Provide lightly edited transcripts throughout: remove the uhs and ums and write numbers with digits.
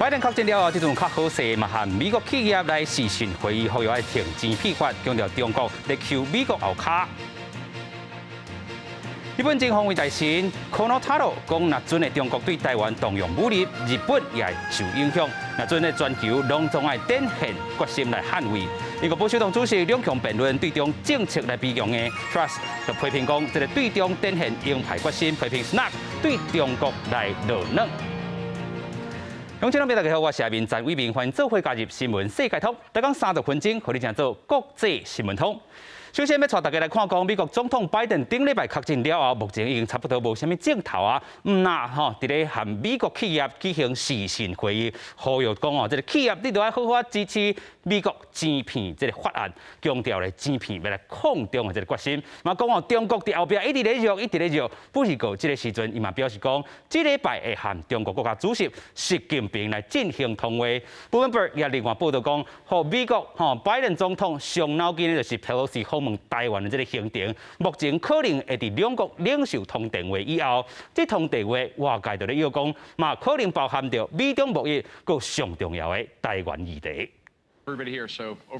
拜登确诊了后，这阵较好势嘛，和美国企业来视讯会议，后要停止批发，强调中国在扣美国后卡。日本前防卫大臣 Kono Taro 讲，若阵的中国对台湾动用武力，日本也会受影响。若阵的全球拢总爱展现决心来捍卫。美国保守党主席两强辩论对中政策来比强的 Truss 就批评讲，这个对中展现鹰派决心，批评 Sunak 对中国来落冷。乡亲朋友大家好，我是下面陈伟明，欢迎做伙加入新闻世界通。大讲30分钟，和你讲做国际新闻通。首先要带大家来看讲，美国总统拜登顶礼拜确诊了后，目前已经差不多无啥物镜头啊，伫咧和美国企业举行视讯会议，呼吁讲这个企业你都要好好支持美国晶片这个法案，强调咧晶片要来抗中的这个决心。嘛讲中国伫后边一直咧弱，不是过这个时阵，伊嘛表示讲，这礼拜会和中国国家主席习近平来进行通话。Bloomberg 也另外报道讲，美国拜登总统上脑筋的就是 Pelosi 访问台湾的这个行程，目前可能会伫两国领袖通电话以后，这通电话外界就咧要讲，嘛可能包含着美中贸易，佮上重要的台湾议题。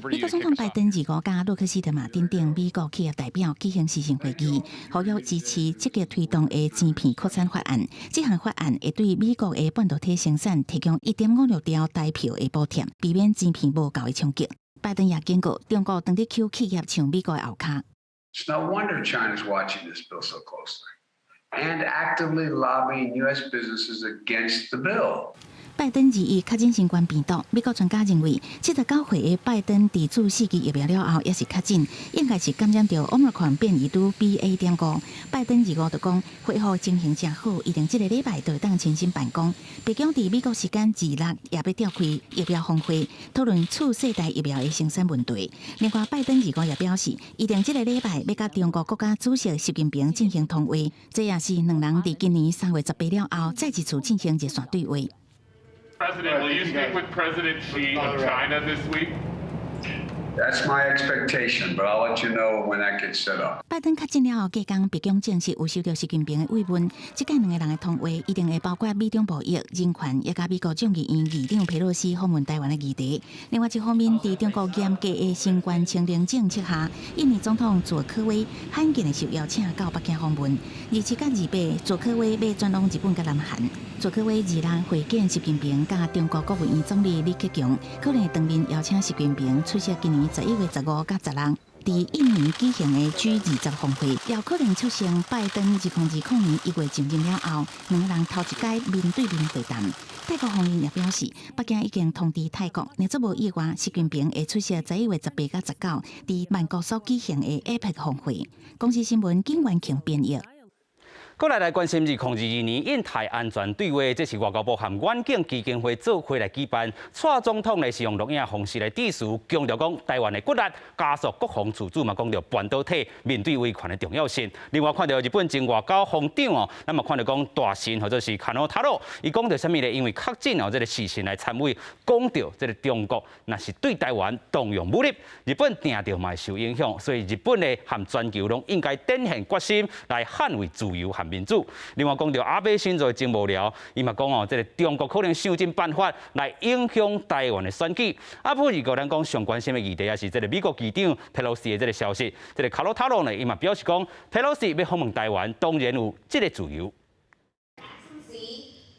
美国总统拜登2号甲洛克希德马丁等美国企业代表举行视讯会议，呼吁支持积极推动的晶片扩产法案。这项法案会对美国的半导体生产提供1.56兆台票的补贴，避免晶片无够的冲击。拜登也警告中国当地扣企业抢美国的后卡。It's no wonder China's watching this bill so closely and actively lobbying U.S. businesses against the bill. 拜登2日确诊新冠病毒，美国专家认为，79岁的拜登伫注4剂疫苗了后，也是确诊，应该是感染到 Omicron 变异株 BA.5。拜登2号就讲，恢复情形正好，一定这个礼拜就会当重新办公。白宫伫美国时间2日也要召开疫苗峰会，讨论次世代疫苗的生产问题。另外，拜登2号也表示，一定这个礼拜要甲中国国家主席习近平进行通话，这也是两人伫今年3月18了后，再一次进行热线对话。President, will you speak with President Xi of China this week? That's my expectation, but I'll let you know when that gets set up. 拜登确诊了后，隔天白宫证实有收到习近平的慰问。这届两个人的通话一定会包括美中贸易、人权，也甲美国众议院议长佩洛西访问台湾的议题。另外一方面，在中国严格的新冠清零政策下，印尼总统佐科威罕见的受邀请到北京访问。27甲28，佐科威要转往日本甲南韩。佐科威2日会见习近平，甲中国国务院总理李克强，可能会当面邀请习近平出席今年11月15甲16。伫印尼举行的 G20 峰会，也可能出现拜登2020年1月就任了后，两人头一届面对面会谈。泰国方面也表示，北京已经通知泰国，若做无意外，习近平会出席11月18甲19伫曼谷所举行的 APEC 峰会。公司新闻景元庆编译。过来关心2022年印太安全对话，这是外交部和远景基金会做伙来举办。蔡总统呢是用录影方式来致辞，强调讲台湾的骨力加速国防自主嘛，讲到半导体面对威权的重要性。另外看到日本前外交部长哦，那么看到讲大臣或者是卡诺塔罗，伊讲到什么呢？因为确诊哦，这个事情来参与，讲到这个中国那是对台湾动用武力，日本定着嘛受影响，所以日本呢和全球拢应该展现决心来捍卫自由和民主。另外讲到安倍晋三真无聊，伊嘛讲哦，这个中国可能想尽办法来影响台湾的选举。啊，不如果咱讲相关性的议题，也是这个美国议长佩洛西的这个消息。这个卡罗塔罗呢，伊嘛表示讲，佩洛西要访问台湾，当然有这个自由。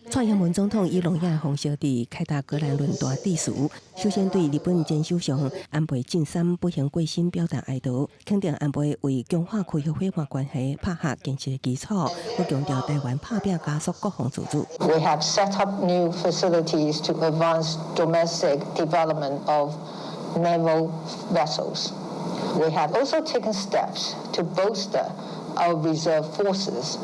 蔡英文总统以录影方式伫凯达格兰论坛致辞，首先对日本前首相安倍晋三不幸过身表达哀悼，肯定安倍为强化区域伙伴关系拍下坚实的基础，又强调台湾拍拼加速国防自主。We have set up new facilities to advance domestic development of naval vessels. We have also taken steps to bolster our reserve forces,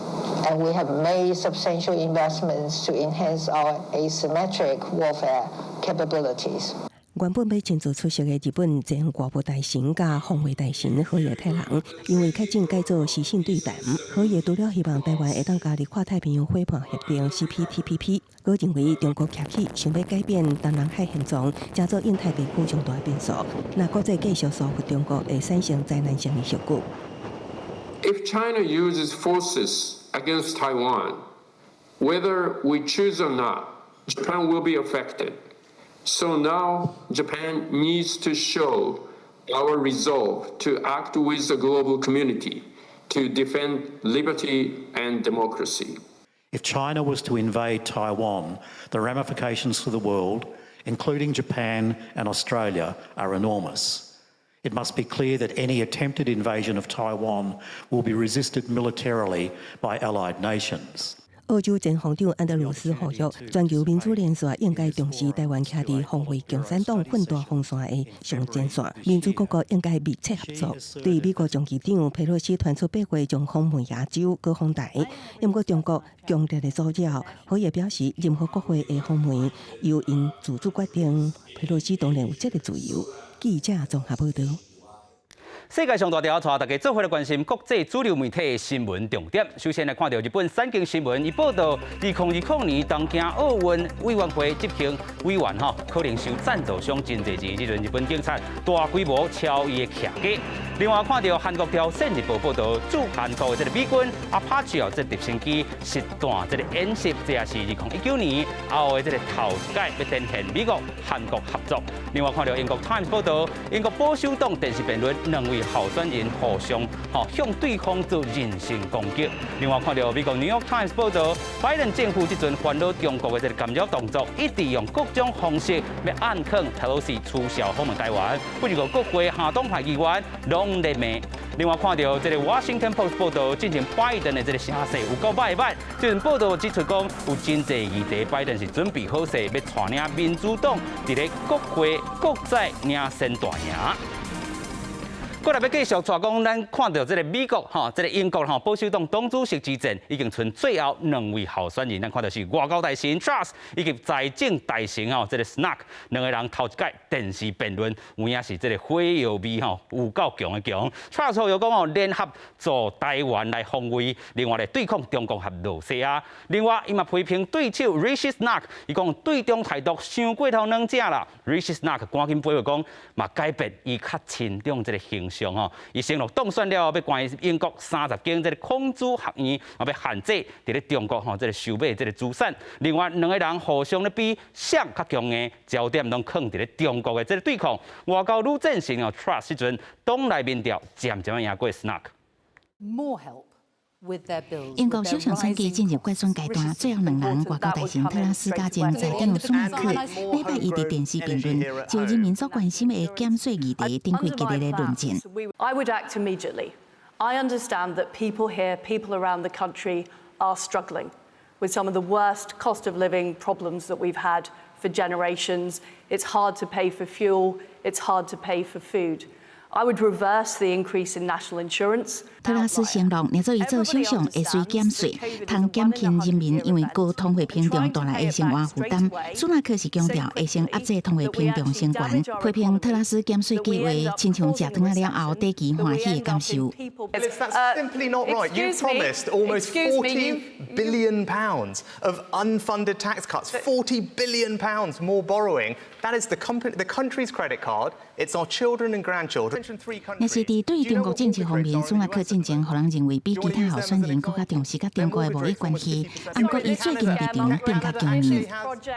and we have made substantial investments to enhance our asymmetric warfare capabilities. 原本要亲自出席的日本前外务大臣甲防卫大臣河野太郎，因为确诊改做视讯对谈。河野除了希望台湾会当加入跨太平洋伙伴协定 CPTPP， 佮认为中国崛起想要改变东南海现状，加做印太地区上大变数。若国际继续疏忽中国，会产生灾难性的后果。If China uses forces against Taiwan, whether we choose or not, Japan will be affected. So now Japan needs to show our resolve to act with the global community to defend liberty and democracy. If China was to invade Taiwan, the ramifications for the world, including Japan and Australia, are enormous. It must be clear that any attempted invasion of Taiwan will be resisted militarily by allied nations. 澳洲前防长安德鲁斯呼吁，全球民主连线应该重视台湾徛伫防卫共产党混大风线的上前线，民主各国应该密切合作。对美国众议长佩洛西传出8月将访问亚洲、各访台，不过中国强烈的阻扰，可也表示任何国会的访问由因自主决定。佩洛西当然有这个自由。记者综合报道。世界上大条，带大家做伙来关心国际主流媒体的新闻重点。首先来看到日本产经新闻，伊报道2020年东京奥运委员会执行委员可能受赞助商真济钱，这阵日本警察大规模敲伊的徛家。另外看到韩国朝鲜日报报道，驻韩国的这个美军Apache 这直升机实弹这个演习，这也是2019年后的这个头一届要展现美国韩国合作。另外看到英国 Times 报道，英国保守党电视辩论2位候选人互相向对方做人身攻击。另外看到美国 New York Times 报道，拜登政府这阵烦恼中国的这个干扰动作，一直用各种方式要暗坑Pelosi取消访问台湾，不过国会下党派议员拢在骂。另外看到这个 Washington Post 报道，进行拜登的这个声势有够歹版。这阵报道指出讲，有真济议题，拜登是准备好势要带领民主党伫咧国会国在领先大赢。过来要继续带讲，咱看到这个美国这个英国保守党党主席之战已经剩最后2位候选人，咱看到是外交大臣 Truss 以及财政大臣这个 Sunak 2个人头一届电视辩论，有影是这个火药味有够强的强。Truss 又讲联合助台湾来防卫，另外来对抗中国和俄西亚。另外，伊嘛批评对手 Rishi Sunak， 伊讲对中态度伤过头软正啦。Rishi Sunak 赶紧回话讲，嘛改变伊较亲中这个形象伊承诺当选了后要关英国30间这个孔子学院，要限制伫咧中国这个收买这个资产。另外2个人互相咧比谁较强硬，焦点拢放伫咧中国的这个对抗。外交愈战胜Truss 时阵，党内民调渐渐赢过 Sunak。英国首相选举进入决选阶段，最后2人外交大臣特拉斯加前财长苏纳克，礼拜一伫电视辩论，就人民所关心的减税议题展开激烈的论战。I would act immediately. I understand that people here, people around the country, are struggling with some of the worst cost of living problems that we've had for generations. It's hard to pay for fuel. It's hard to pay for food. I would reverse the increase in national insurance. 特拉斯承诺，若做伊做首相，会随减税，通减轻人民因为高通货膨胀带来的生活负担。苏纳克是强调会先压制通货膨胀升悬，批评特拉斯减税计划，亲像食汤了后短期欢喜的感受。That's simply not right. You promised almost £40 billion of unfunded tax cuts, £40 billion more borrowing. That is the country's credit card. It's our children and grandchildren. 若是伫对中国政治方面，苏纳克进前，互人认为比其他候选人更加重视甲中国的贸易关系。不过，伊最近立场变较强硬。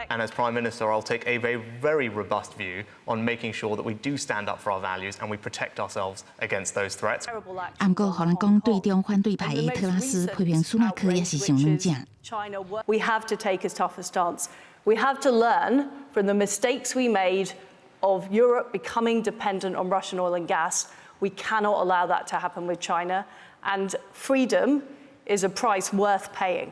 And as Prime Minister, I'll take a very robust view on making sure that we do stand up for our values and we protect ourselves against those threats. 不过，互人讲对中反对派的特拉斯批评苏纳克也是上软正。We have to take a tougher stance. We have to learn from the mistakes we made of Europe becoming dependent on Russian oil and gas. We cannot allow that to happen with China. And freedom is a price worth paying.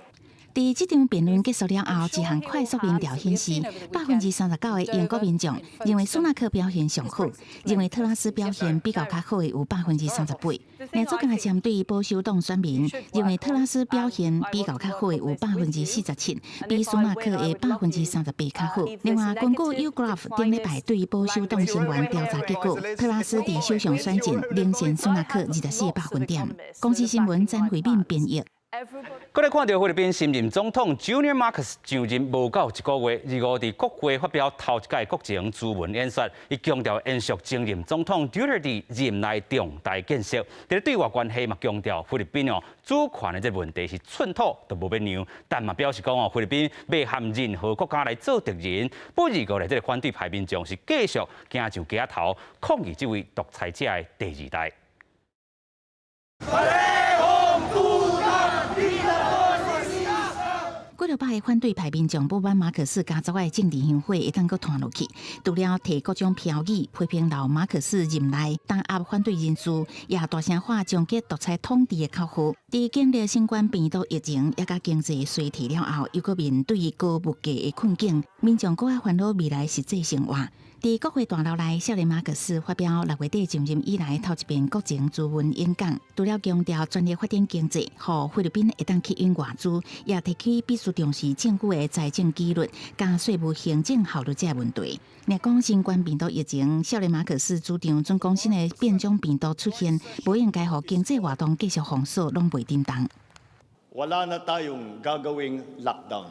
伫这场辩论结束了后，一项快速民调显示，39%的英国民众认为苏纳克表现上好，认为特拉斯表现比较较好的有38%。另做加针对保守党选民，认为特拉斯表现比较较好的有47%，比苏纳克的38%较好。另外，根据 YouGov 顶礼拜对保守党成员调查结果，特拉斯伫首相选战领先苏纳克24个百分点。公司新闻詹慧敏编译。搁来看到菲律宾新任总统 Junior Marcos 上任无够一个月，25伫国会发表头一届国情咨文演说，伊强调延续前任总统 Duterte 任内重大建设。在对外关系嘛，强调菲律宾主权的这问题是寸土都无变让，但嘛表示讲菲律宾未和任何国家来做敌人。不二个咧，这个反对派民众是继续行上街头抗议这位独裁者的第二代。几落百个反对派民众不满马可斯家族的政治行贿会当阁传落去，除了提各种标语批评老马可斯任内打压反对人士，也大声喊终结独裁统治的口号。在经历新冠病毒疫情，也甲经济衰退了后，又搁面对高物价的困境，民众搁要烦恼未来实际生活。在国会大楼内，少年马可斯发表6月底上任以来头一遍国情咨文演讲，除了强调全力发展经济，互菲律宾会当吸引外资，也提起必须重视政府的财政纪律、加税务行政效率这问题。若讲新冠病毒疫情，少年马可斯主张准讲新的变种病毒出现，无应该互经济活动继续封锁，拢袂叮当。Wala na tayong gagawing lockdown.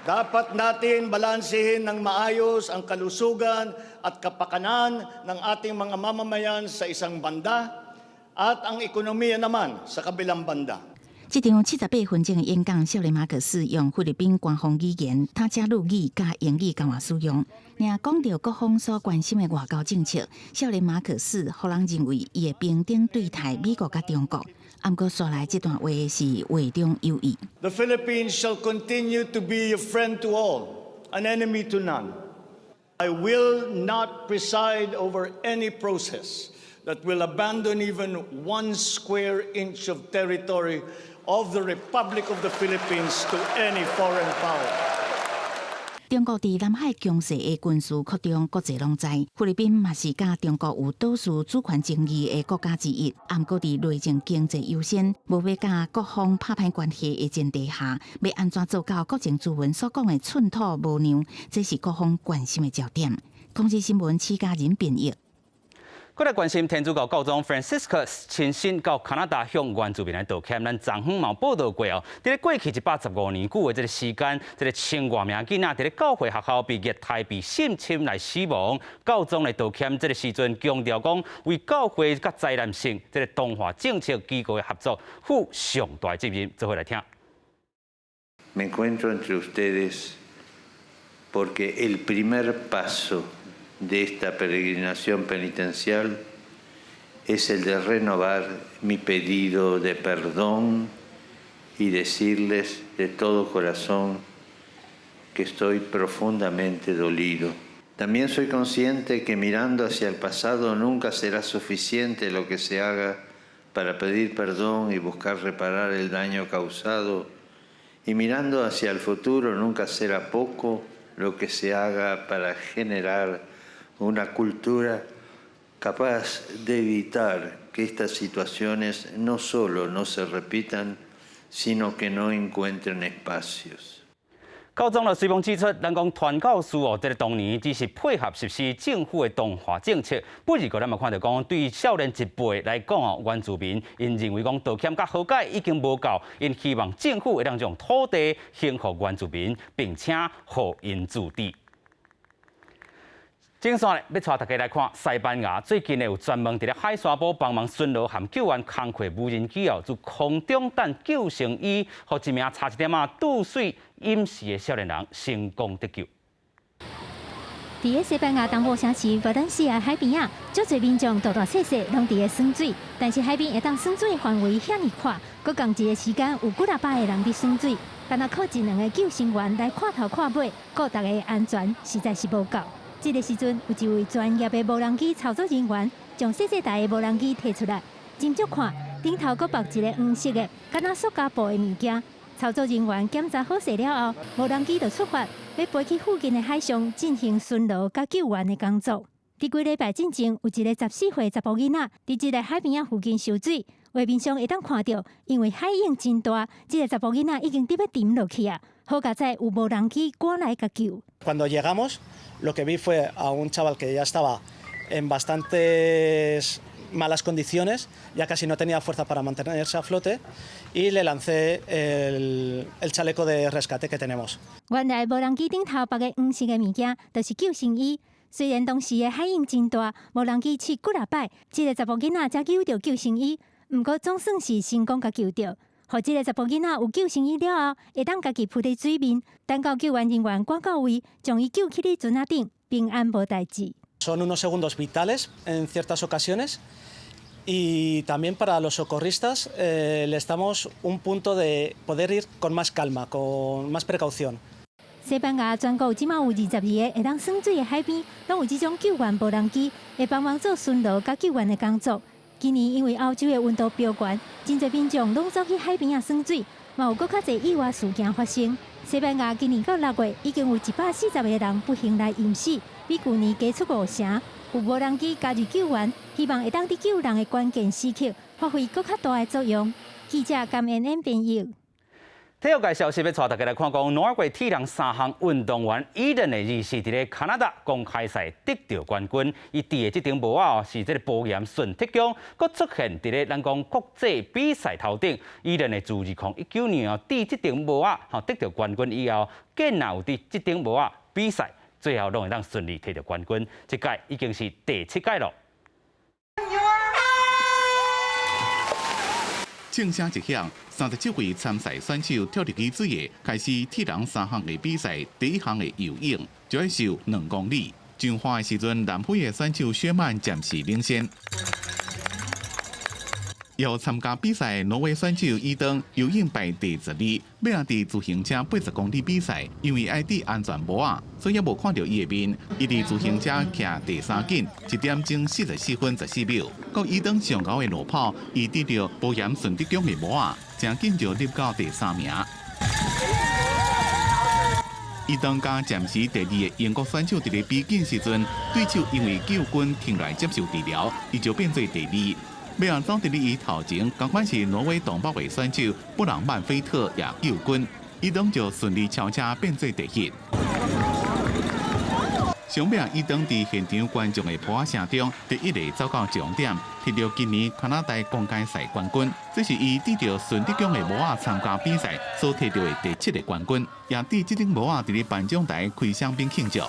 Dapat natin balansehin ng maayos ang kalusugan at kapakanan ng ating mga mamamayan sa isang banda at ang ekonomiya naman sa kabilang banda. 这场78分钟的演讲，少年马可斯用菲律宾官方语言、他加入语加英语共同使用。若讲到各方所关心的外交政策，少年马可斯互人认为伊会平等对待美国甲中国。不过说来，这段话是话中有意。The Philippines shall continue to be a friend to all, an enemy to none. I will not preside over any process that will abandon even 1 square inch of territory of the Republic of the Philippines to any foreign power. 中国伫南海强势的军事扩张，国际拢知。菲律宾嘛是甲中国有多数主权争议的国家之一。不过伫内政经济优先，无要甲各方拍歹关系的前提下，要安怎做到国情咨文所讲的寸土无让，这是各方关心的焦点。公司新闻起家人编译。搁来关心天主教教宗 Franciscus 亲身到加拿大向原住民来道歉，咱昨昏嘛报道过哦。在过去115年久的这个时间，这个千外名囡仔在教会学校被热台被性侵来死亡，教宗来道歉，这个时阵强调讲为教会甲灾难性这个同化政策机构的合作负上大责任。做伙来听。Me encuentro entre ustedes porque el primer paso de esta peregrinación penitencial es el de renovar mi pedido de perdón y decirles de todo corazón que estoy profundamente dolido. También soy consciente que mirando hacia el pasado nunca será suficiente lo que se haga para pedir perdón y buscar reparar el daño causado, y mirando hacia el futuro nunca será poco lo que se haga para generar una cultura capaz de evitar que estas situaciones no solo no se repitan, sino que no encuentren espacios. 教宗就随风指出，咱讲传教士这个当年只是配合实施政府的同化政策，不如个咱嘛看到讲，对于少年一辈来讲原住民因认为讲道歉甲和解已经无够，因希望政府会当将土地献给原住民，并且互因住地。正线要带大家来看西班牙，最近有专门伫咧海沙堡帮忙巡逻和救援工课无人机自空中等救生衣，和一名差一点渡水淹死的少年人成功得救。伫个西班牙东部城市瓦伦西亚海边啊，足侪民众大大小小拢伫个耍水，但是海边会当耍水的范围遐尼宽，佮共一个时间有几百个人伫耍水，但若靠1、2个救生员来看头看尾，顾大家安全实在是无够。这个时阵，有一位专业的无人机操作人员将细细台的无人机摕出来，真足看，顶头佮绑一个黄色的，敢若塑胶布的物件。操作人员检查好势了后，无人机就出发，要飞去附近的海上进行巡逻甲救援的工作。伫几礼拜之前，有一个14岁查甫囡仔，伫这个海边仔附近受水，画面上会当看到，因为海涌真大，这个查甫囡仔已经直要沉落去啊！好佳在有无人去赶来甲救。Cuando llegamos, lo que vi fue a un chaval que ya estaba en bastantes malas condiciones, ya casi no tenía fuerza para mantenerse a flote, y le lancé el chaleco de rescate que tenemos. 原来无人机顶头绑个黄色的物件，就是救生衣。虽然当时的海涌真大，无人机试几啊摆，这个查甫囡仔才救到救生衣，不过总算是成功甲救到。互这个查甫囡仔有救生衣了后，会当家己浮伫水面，等到救援人员赶到位，将伊救起伫船仔顶，平安无代志。Son unos segundos vitales en ciertas ocasiones y también para los socorristas les damos un punto de poder ir con más calma, con más precaución. 西班牙全国即马有22个会当耍水的海边，拢有即种救援无人机，会帮忙做巡逻甲救援的工作。今年因为欧洲的温度飙悬，真侪民众拢走去海边啊耍水，嘛有搁较侪意外事件发生。西班牙今年到6月已经有140个人不幸来淹死，比去年加出5成。有无人机加入救援，希望会当伫救人的关键时刻发挥搁较大的作用。记者甘恩恩编译。体育界消息要带大家来看讲，挪威铁人3项运动员伊登的日是伫咧加拿大公开赛得到冠军。伊戴的这顶帽啊，是这个保险顺铁奖，佮出现伫咧咱讲国际比赛头顶。伊登的自2019年哦，戴这顶帽啊，得到冠军以后，竟然有伫这顶帽啊比赛，最后拢会当顺利摕到冠军。这届已经是第7届咯。正声一响，37位参赛选手跳入去水的，开始铁人3项的比赛。第一项的游泳，就要游2公里。上花的时阵，南非的选手薛曼暂时领先。要参加比赛的挪威选手伊登游泳排第12，要赢伫自行车80公里比赛，因为爱戴安全帽啊，所以也无看到伊的面。伊伫自行车徛第3紧，1点钟44分14秒。到伊登上高的路跑，伊得到保险顺德奖的帽啊，正紧就入到第3名。伊登加暂时第2的英国选手伫咧比紧时阵，对手因为救军停来接受治疗，伊就变做第2。要赢走伫咧伊头前，同款是挪威东北的选手布朗曼菲特也救军，伊登就顺利超车变做第1。上尾伊登伫现场观众的呼喊声中，第一个走到终点，摕到今年加拿大公开赛冠军。这是伊得到顺德奖的帽啊参加比赛所摕到的第7个冠军，也伫这顶帽啊伫咧颁奖台开香槟庆祝。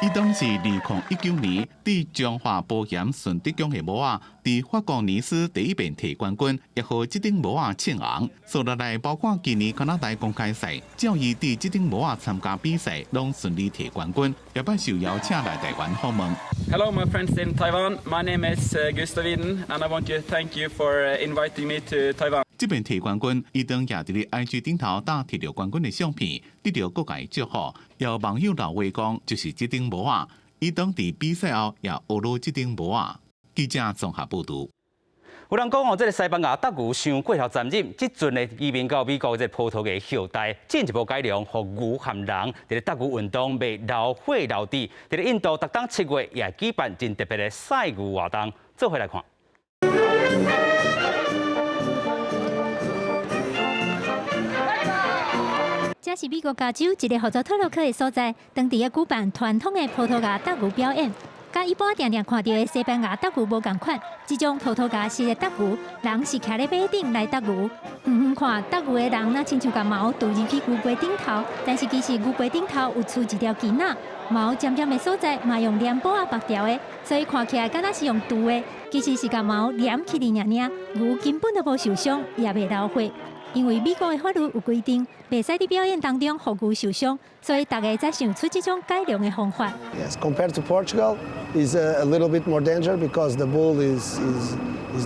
伊当是2019年伫中华保险顺德奖的帽啊，伫法国尼斯第一遍摕冠军，也和这顶帽啊称王。所落来包括今年加拿大公开赛，只要伊伫这顶帽啊参加比赛，拢顺利摕冠军，也捌受邀请来台湾访问。Hello, my friends in Taiwan. My name is Gustav Iden, and I want to thank you for inviting me to Taiwan. 这边摕冠军，伊当也伫咧 IG 顶头打摕到冠军的相片，得到各界祝福。有网友留话讲，就是这顶帽啊，伊当伫比赛后也学了这顶帽啊。记者综合报道。有人讲这个西班牙德牛伤过头残忍，即阵的移民到美国这葡萄牙后代进一步改良，互牛和人伫咧德牛运动袂流血流滴。伫咧印度，逐当7月也举办真特别的赛牛活动，做回来看。这是美国加州一个合作特洛克的所在，当地也举办传统的葡萄牙德牛表演。甲一般常常看到的西班牙德牛无共款，这种葡萄牙式的德牛，人是徛咧马顶来德牛。远远看德牛的人，那亲像甲毛渡入去牛背顶头，但是其实牛背顶头有出一条筋仔，毛尖尖的所在嘛用黏布啊绑条的，所以看起来敢若是用涂的，其实是甲毛黏起哩尔尔，牛根本都无受伤，也袂流血。因为美国的法律有规定，袂使伫表演当中互牛受伤，所以大家才想出这种改良的方法。Yes, compared to Portugal, is a little bit more dangerous because the bull is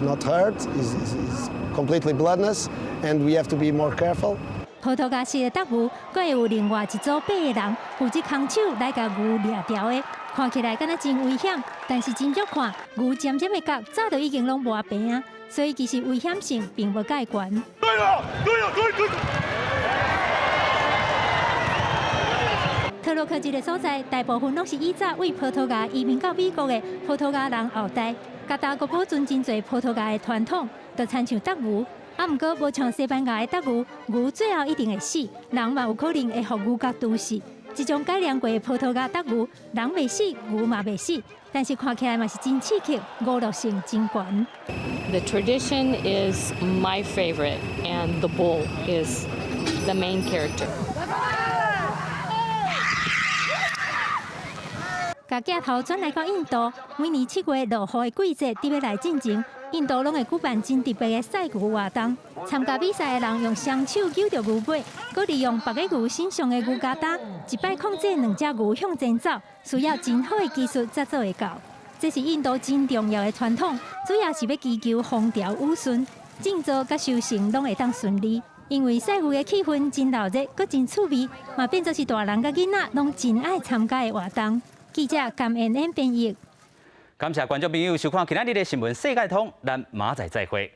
not hurt, is completely bloodless, and we have to be more careful. 葡萄牙式的德牛，阁会有另外一组8个人负责空手来甲牛掠条的，看起来敢若真危险，但是真足看牛尖尖的角早就已经拢磨平啊，所以其实危险性并无介悬。对了，对了，对。特洛克这个所在，大部分拢是以早为葡萄牙移民到美国的葡萄牙人后代。加达国保存真侪葡萄牙的传统，就亲像德牛，毋过无像西班牙的德牛，牛最后一定会死，人嘛有可能会互牛角毒死。这种改良过的葡萄牙德牛，人袂死，牛嘛袂死，但是看起来嘛是真刺激，娱乐性真悬。The tradition is my favorite, and the bull is the main character. 甲镜头转来到印度，每年7月落雨的季节，伫要来进前，印度拢会举办真特别的赛牛活动。参加比赛的人用双手揪着牛尾，佮利用别个牛身上的牛疙瘩，一摆控制2只牛向前走，需要真好的技术才做会到。这是印度真重要的传统，主要是要祈求风调雨顺，静坐甲修行拢会当顺利。因为赛牛的气氛真闹热，佮真趣味，嘛变作是大人甲囡仔拢真爱参加的活动。记者甘恩恩编译。感谢观众朋友收看今仔日的新闻世界通，咱明仔载再会。